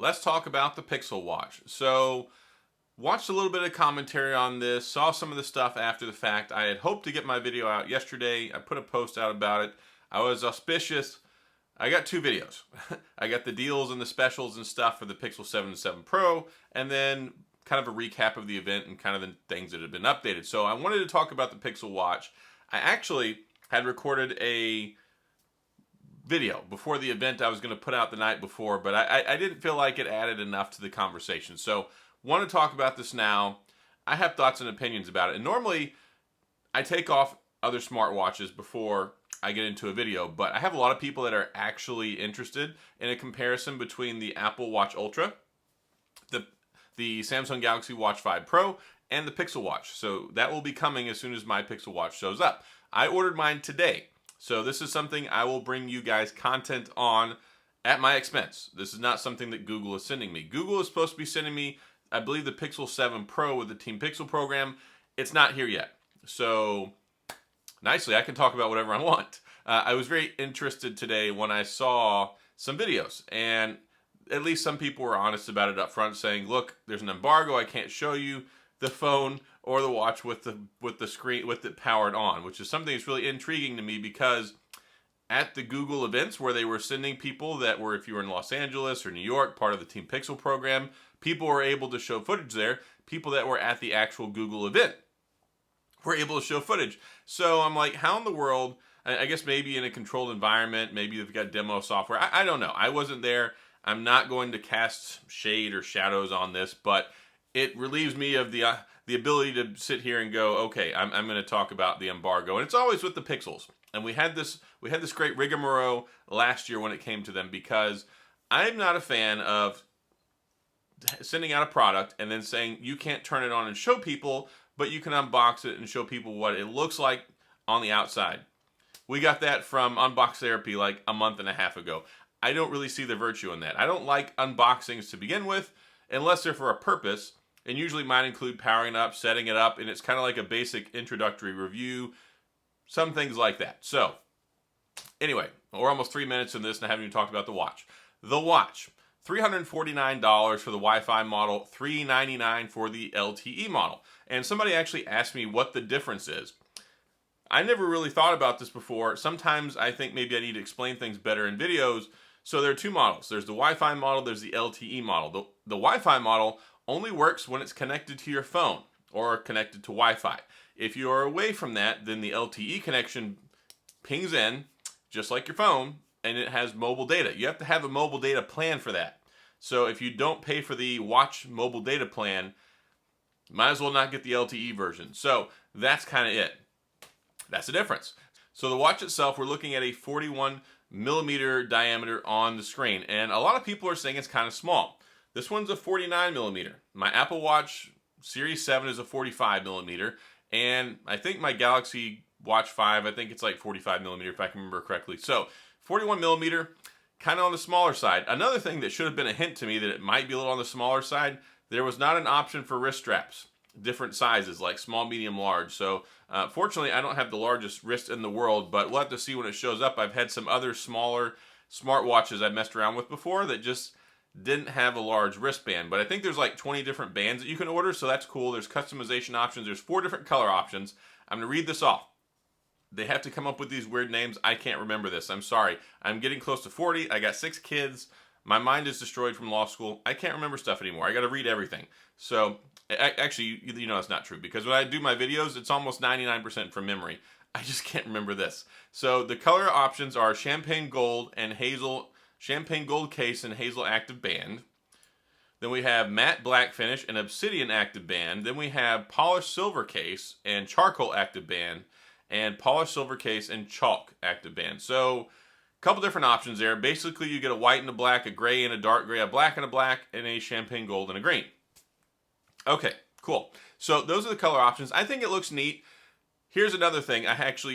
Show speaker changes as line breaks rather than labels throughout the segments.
let's talk about the Pixel Watch. So, watched a little bit of commentary on this, saw some of the stuff after the fact. I had hoped to get my video out yesterday. I put a post out about it. I was auspicious. I got two videos. I got the deals and the specials and stuff for the Pixel 7 and 7 Pro, and then kind of a recap of the event and kind of the things that had been updated. So I wanted to talk about the Pixel Watch. I actually had recorded a video before the event I was going to put out the night before, but I didn't feel like it added enough to the conversation. So want to talk about this now. I have thoughts and opinions about it. And normally I take off other smartwatches before I get into a video, but I have a lot of people that are actually interested in a comparison between the Apple Watch Ultra, the Samsung Galaxy Watch 5 Pro, and the Pixel Watch. So that will be coming as soon as my Pixel Watch shows up. I ordered mine today. So this is something I will bring you guys content on at my expense. This is not something that Google is sending me. Google is supposed to be sending me, I believe, the Pixel 7 Pro with the Team Pixel program. It's not here yet. So nicely, I can talk about whatever I want. I was very interested today when I saw some videos, and at least some people were honest about it up front, saying, look, there's an embargo, I can't show you the phone or the watch with the screen, with it powered on, which is something that's really intriguing to me, because at the Google events where they were sending people that were, if you were in Los Angeles or New York, part of the Team Pixel program, people were able to show footage there. People that were at the actual Google event were able to show footage. So I'm like, how in the world, I guess maybe in a controlled environment, maybe they've got demo software. I don't know. I wasn't there. I'm not going to cast shade or shadows on this, but it relieves me of the ability to sit here and go, okay, I'm going to talk about the embargo. And it's always with the Pixels. And we had this great rigmarole last year when it came to them, because I'm not a fan of sending out a product and then saying you can't turn it on and show people, but you can unbox it and show people what it looks like on the outside. We got that from Unbox Therapy like a month and a half ago. I don't really see the virtue in that. I don't like unboxings to begin with, unless they're for a purpose. And usually mine include powering it up, setting it up, and it's kind of like a basic introductory review, some things like that. So, anyway, we're almost 3 minutes in this and I haven't even talked about the watch. The watch, $349 for the Wi-Fi model, $399 for the LTE model. And somebody actually asked me what the difference is. I never really thought about this before. Sometimes I think maybe I need to explain things better in videos. So there are two models. There's the Wi-Fi model, there's the LTE model. The Wi-Fi model only works when it's connected to your phone or connected to Wi-Fi. If you are away from that, then the LTE connection pings in, just like your phone, and it has mobile data. You have to have a mobile data plan for that. So if you don't pay for the watch mobile data plan, might as well not get the LTE version. So that's kind of it. That's the difference. So the watch itself, we're looking at a 41 millimeter diameter on the screen, and a lot of people are saying it's kind of small. This one's a 49 millimeter. My Apple Watch Series 7 is a 45 millimeter, and I think my Galaxy Watch 5, I think it's like 45 millimeter if I can remember correctly. So 41 millimeter, kind of on the smaller side. Another thing that should have been a hint to me that it might be a little on the smaller side, there was not an option for wrist straps. Different sizes, like small, medium, large. So fortunately, I don't have the largest wrist in the world, but we'll have to see when it shows up. I've had some other smaller smartwatches I've messed around with before that just didn't have a large wristband. But I think there's like 20 different bands that you can order, so that's cool. There's customization options. There's 4 different color options. I'm going to read this off. They have to come up with these weird names. I can't remember this. I'm sorry. I'm getting close to 40. I got 6 kids. My mind is destroyed from law school. I can't remember stuff anymore. I got to read everything. So actually, you know, it's not true, because when I do my videos, it's almost 99% from memory. I just can't remember this. So the color options are champagne gold and hazel, champagne gold case and hazel active band. Then we have matte black finish and obsidian active band. Then we have polished silver case and charcoal active band, and polished silver case and chalk active band. So a couple different options there. Basically, you get a white and a black, a gray and a dark gray, a black and a black, and a champagne gold and a green. Okay, cool. So those are the color options. I think it looks neat. Here's another thing.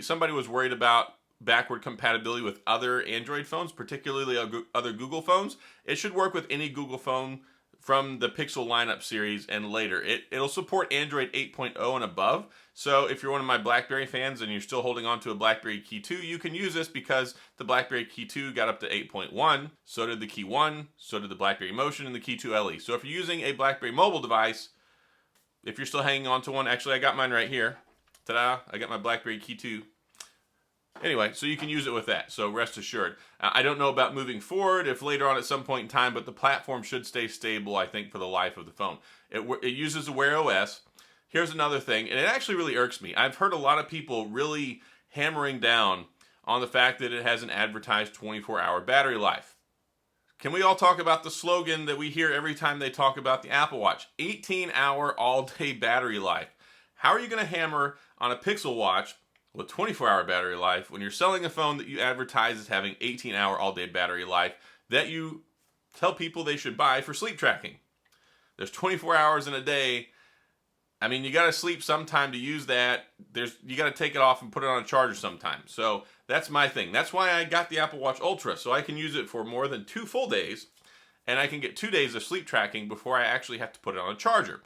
Somebody was worried about backward compatibility with other Android phones, particularly other Google phones. It should work with any Google phone from the Pixel lineup series and later. It'll support Android 8.0 and above. So if you're one of my BlackBerry fans and you're still holding on to a BlackBerry Key 2, you can use this because the BlackBerry Key 2 got up to 8.1. So did the Key 1. So did the BlackBerry Motion and the Key 2 LE. So if you're using a BlackBerry mobile device, if you're still hanging on to one, actually I got mine right here. Ta-da! I got my BlackBerry Key 2. Anyway, so you can use it with that, so rest assured. I don't know about moving forward, if later on at some point in time, but the platform should stay stable, I think, for the life of the phone. It uses a Wear OS. Here's another thing, and it actually really irks me. I've heard a lot of people really hammering down on the fact that it has an advertised 24-hour battery life. Can we all talk about the slogan that we hear every time they talk about the Apple Watch? 18-hour all-day battery life. How are you going to hammer on a Pixel Watch with 24-hour battery life when you're selling a phone that you advertise as having 18-hour all-day battery life that you tell people they should buy for sleep tracking? There's 24 hours in a day. I mean, you got to sleep sometime to use that. You got to take it off and put it on a charger sometime. So that's my thing. That's why I got the Apple Watch Ultra, so I can use it for more than 2 full days, and I can get 2 days of sleep tracking before I actually have to put it on a charger.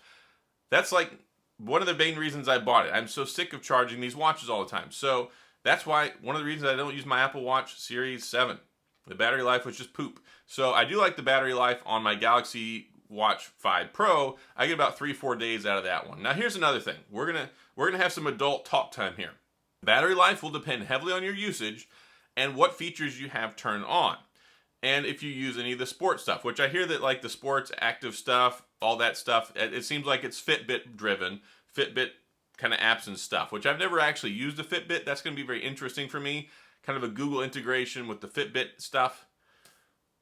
That's like one of the main reasons I bought it. I'm so sick of charging these watches all the time. So that's why one of the reasons I don't use my Apple Watch Series 7. The battery life was just poop. So I do like the battery life on my Galaxy Watch 5 Pro. I get about 3-4 days out of that one. Now here's another thing. We're gonna have some adult talk time here. Battery life will depend heavily on your usage and what features you have turned on. And if you use any of the sports stuff, which I hear that like the sports active stuff, all that stuff, it seems like it's Fitbit driven, Fitbit kind of apps and stuff, which I've never actually used a Fitbit. That's going to be very interesting for me. Kind of a Google integration with the Fitbit stuff.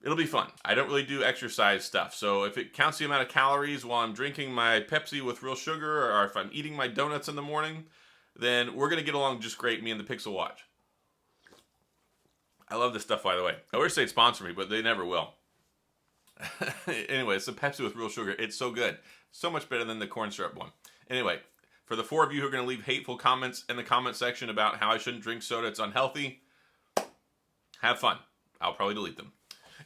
It'll be fun. I don't really do exercise stuff. So if it counts the amount of calories while I'm drinking my Pepsi with real sugar, or if I'm eating my donuts in the morning, then we're going to get along just great, me and the Pixel Watch. I love this stuff, by the way. I wish they'd sponsor me, but they never will. Anyway, it's the Pepsi with real sugar. It's so good. So much better than the corn syrup one. Anyway, for the 4 of you who are going to leave hateful comments in the comment section about how I shouldn't drink soda, it's unhealthy, have fun. I'll probably delete them.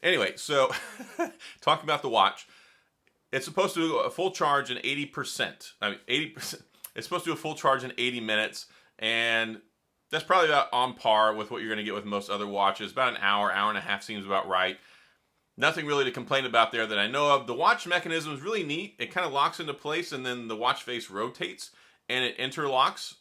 Anyway, so talking about the watch, it's supposed to do a full charge in 80%. I mean, 80%. It's supposed to do a full charge in 80 minutes, and that's probably about on par with what you're going to get with most other watches. About an hour, hour and a half seems about right. Nothing really to complain about there that I know of. The watch mechanism is really neat. It kind of locks into place, and then the watch face rotates, and it interlocks.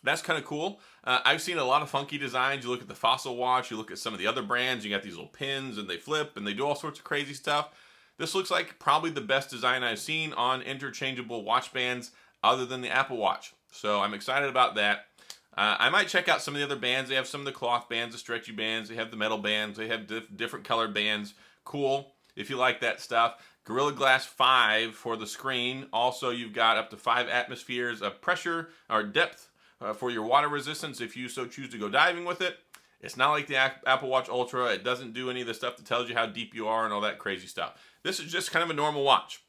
That's kind of cool. I've seen a lot of funky designs. You look at the Fossil watch, you look at some of the other brands, you got these little pins, and they flip, and they do all sorts of crazy stuff. This looks like probably the best design I've seen on interchangeable watch bands other than the Apple Watch. So I'm excited about that. I might check out some of the other bands. They have some of the cloth bands, the stretchy bands. They have the metal bands. They have different colored bands. Cool, if you like that stuff. Gorilla Glass 5 for the screen. Also, you've got up to 5 atmospheres of pressure or depth for your water resistance if you so choose to go diving with it. It's not like the Apple Watch Ultra. It doesn't do any of the stuff that tells you how deep you are and all that crazy stuff. This is just kind of a normal watch.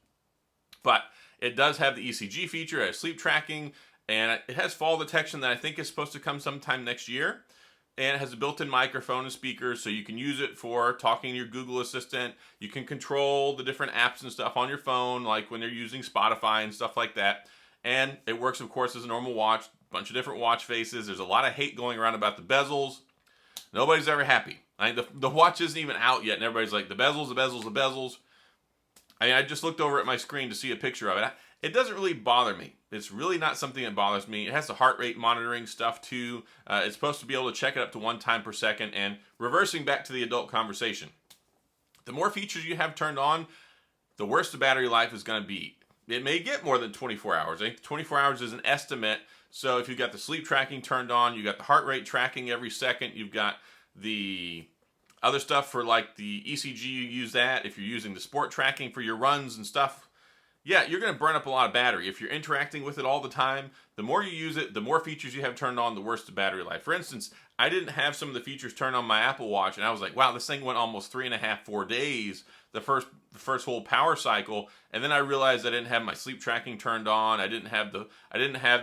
But it does have the ECG feature, it has sleep tracking, and it has fall detection that I think is supposed to come sometime next year. And it has a built-in microphone and speakers, so you can use it for talking to your Google Assistant. You can control the different apps and stuff on your phone, like when you're using Spotify and stuff like that. And it works, of course, as a normal watch. A bunch of different watch faces. There's a lot of hate going around about the bezels. Nobody's ever happy. I mean, the watch isn't even out yet, and everybody's like, the bezels, the bezels, the bezels. I mean, I just looked over at my screen to see a picture of it. It doesn't really bother me. It's really not something that bothers me. It has the heart rate monitoring stuff too. It's supposed to be able to check it up to 1 time per second. And reversing back to the adult conversation, the more features you have turned on, the worse the battery life is going to be. It may get more than 24 hours. I think 24 hours is an estimate. So if you've got the sleep tracking turned on, you've got the heart rate tracking every second, you've got the other stuff for like the ECG, you use that. If you're using the sport tracking for your runs and stuff, yeah, you're going to burn up a lot of battery. If you're interacting with it all the time, the more you use it, the more features you have turned on, the worse the battery life. For instance, I didn't have some of the features turned on my Apple Watch, and I was like, wow, this thing went almost 3.5, 4 days, the first whole power cycle, and then I realized I didn't have my sleep tracking turned on, I didn't have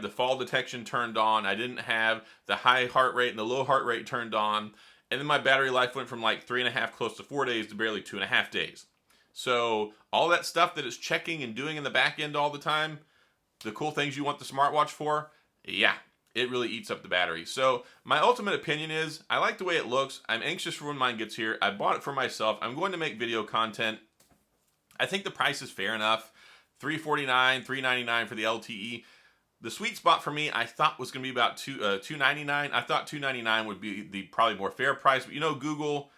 the fall detection turned on, I didn't have the high heart rate and the low heart rate turned on, and then my battery life went from like 3.5, close to 4 days to barely 2.5 days. So all that stuff that it's checking and doing in the back end all the time, the cool things you want the smartwatch for, yeah, it really eats up the battery. So my ultimate opinion is, I like the way it looks. I'm anxious for when mine gets here. I bought it for myself. I'm going to make video content. I think the price is fair enough. $349, $399 for the LTE. The sweet spot for me, I thought was going to be about $299. I thought $299 would be the probably more fair price. But you know, Google,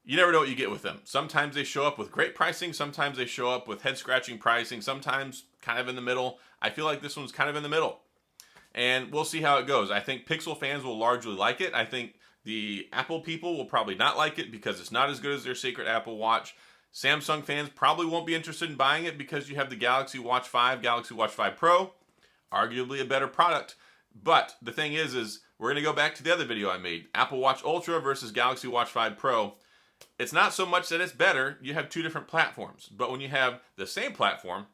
you never know what you get with them. Sometimes they show up with great pricing. Sometimes they show up with head-scratching pricing. Sometimes kind of in the middle. I feel like this one's kind of in the middle. And we'll see how it goes. I think Pixel fans will largely like it. I think the Apple people will probably not like it because it's not as good as their secret Apple Watch. Samsung fans probably won't be interested in buying it because you have the Galaxy Watch 5, Galaxy Watch 5 Pro. Arguably a better product. But the thing is we're going to go back to the other video I made. Apple Watch Ultra versus Galaxy Watch 5 Pro. It's not so much that it's better. You have two different platforms. But when you have the same platform,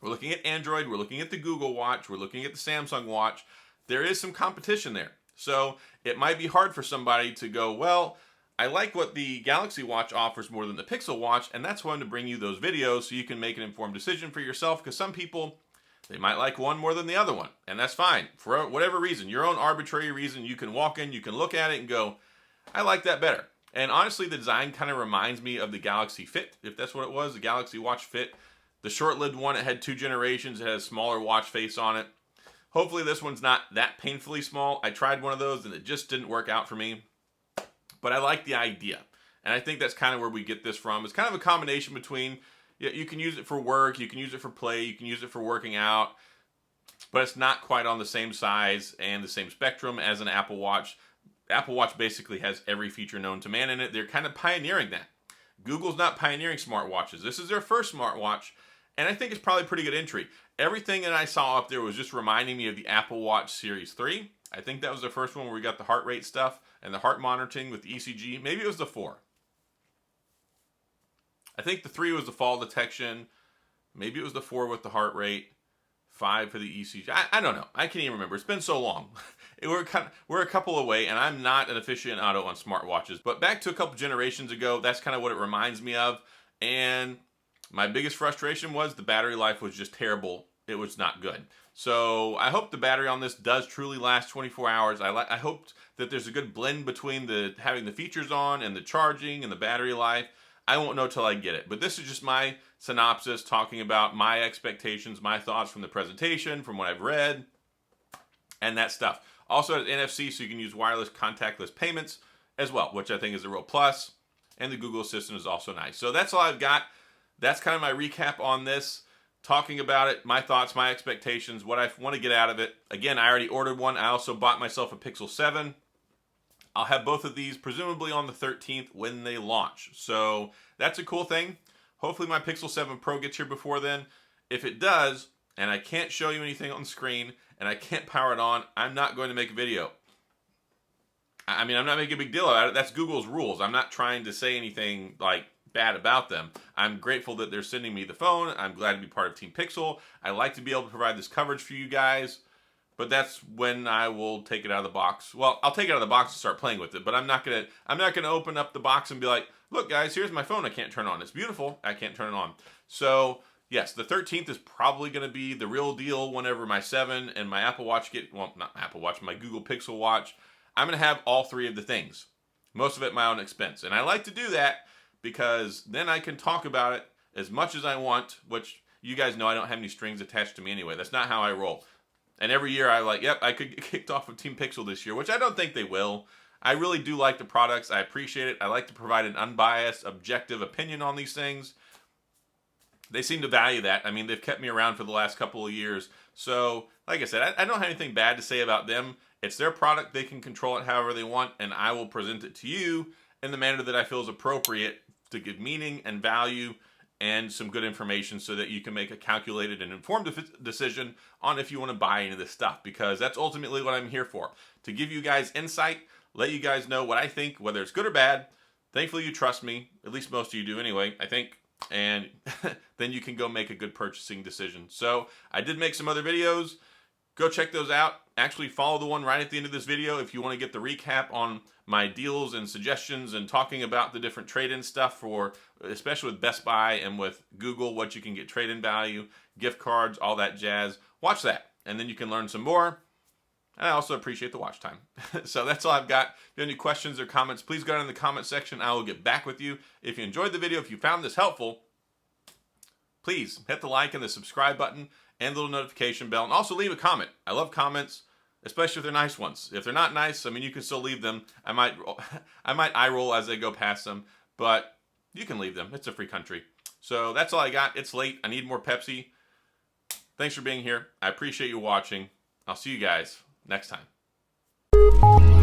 we're looking at Android, we're looking at the Google Watch, we're looking at the Samsung Watch. There is some competition there. So it might be hard for somebody to go, well, I like what the Galaxy Watch offers more than the Pixel Watch, and that's why I'm to bring you those videos so you can make an informed decision for yourself, because some people, they might like one more than the other one, and that's fine. For whatever reason, your own arbitrary reason, you can walk in, you can look at it and go, I like that better. And honestly, the design kind of reminds me of the Galaxy Fit, if that's what it was, the Galaxy Watch Fit. The short-lived one, it had 2 generations, it had a smaller watch face on it. Hopefully this one's not that painfully small. I tried one of those and it just didn't work out for me. But I like the idea. And I think that's kind of where we get this from. It's kind of a combination between, you can use it for work, you can use it for play, you can use it for working out, but it's not quite on the same size and the same spectrum as an Apple Watch. Apple Watch basically has every feature known to man in it. They're kind of pioneering that. Google's not pioneering smartwatches. This is their first smartwatch, and I think it's probably a pretty good entry. Everything that I saw up there was just reminding me of the Apple Watch Series 3. I think that was the first one where we got the heart rate stuff and the heart monitoring with the ECG. Maybe it was the 4. I think the 3 was the fall detection. Maybe it was the 4 with the heart rate. 5 for the ECG. I don't know. I can't even remember. It's been so long. We're a couple away, and I'm not an aficionado on smartwatches. But back to a couple generations ago, that's kind of what it reminds me of. And my biggest frustration was the battery life was just terrible. It was not good. So I hope the battery on this does truly last 24 hours. I hoped that there's a good blend between having the features on and the charging and the battery life. I won't know till I get it. But this is just my synopsis talking about my expectations, my thoughts from the presentation, from what I've read, and that stuff. Also it has NFC, so you can use wireless contactless payments as well, which I think is a real plus. And the Google Assistant is also nice. So that's all I've got. That's kind of my recap on this. Talking about it, my thoughts, my expectations, what I want to get out of it. Again, I already ordered one. I also bought myself a Pixel 7. I'll have both of these presumably on the 13th when they launch. So that's a cool thing. Hopefully my Pixel 7 Pro gets here before then. If it does, and I can't show you anything on the screen, and I can't power it on, I'm not going to make a video. I mean, I'm not making a big deal about it. That's Google's rules. I'm not trying to say anything like bad about them. I'm grateful that they're sending me the phone. I'm glad to be part of Team Pixel. I like to be able to provide this coverage for you guys, but that's when I will take it out of the box. Well, I'll take it out of the box and start playing with it, but I'm not gonna open up the box and be like, look guys, here's my phone I can't turn on. It's beautiful, I can't turn it on. So yes, the 13th is probably going to be the real deal whenever my 7 and my Apple Watch get, well, not Apple Watch, my Google Pixel Watch. I'm going to have all 3 of the things. Most of it at my own expense. And I like to do that because then I can talk about it as much as I want, which you guys know I don't have any strings attached to me anyway. That's not how I roll. And every year I I could get kicked off of Team Pixel this year, which I don't think they will. I really do like the products. I appreciate it. I like to provide an unbiased, objective opinion on these things. They seem to value that. I mean, they've kept me around for the last couple of years. So, like I said, I don't have anything bad to say about them. It's their product. They can control it however they want, and I will present it to you in the manner that I feel is appropriate to give meaning and value and some good information so that you can make a calculated and informed decision on if you want to buy into this stuff, because that's ultimately what I'm here for. To give you guys insight, let you guys know what I think, whether it's good or bad. Thankfully, you trust me. At least most of you do anyway, I think. And then you can go make a good purchasing decision. So I did make some other videos. Go check those out. actually follow the one right at the end of this video if you want to get the recap on my deals and suggestions and talking about the different trade-in stuff for, especially with Best Buy and with Google, what you can get trade-in value, gift cards, all that jazz. Watch that, and then you can learn some more. And I also appreciate the watch time. So that's all I've got. If you have any questions or comments, please go down in the comment section. I will get back with you. If you enjoyed the video, if you found this helpful, please hit the like and the subscribe button and the little notification bell. And also leave a comment. I love comments, especially if they're nice ones. If they're not nice, I mean, you can still leave them. I might eye roll as I go past them, but you can leave them. It's a free country. So that's all I got. It's late. I need more Pepsi. Thanks for being here. I appreciate you watching. I'll see you guys next time.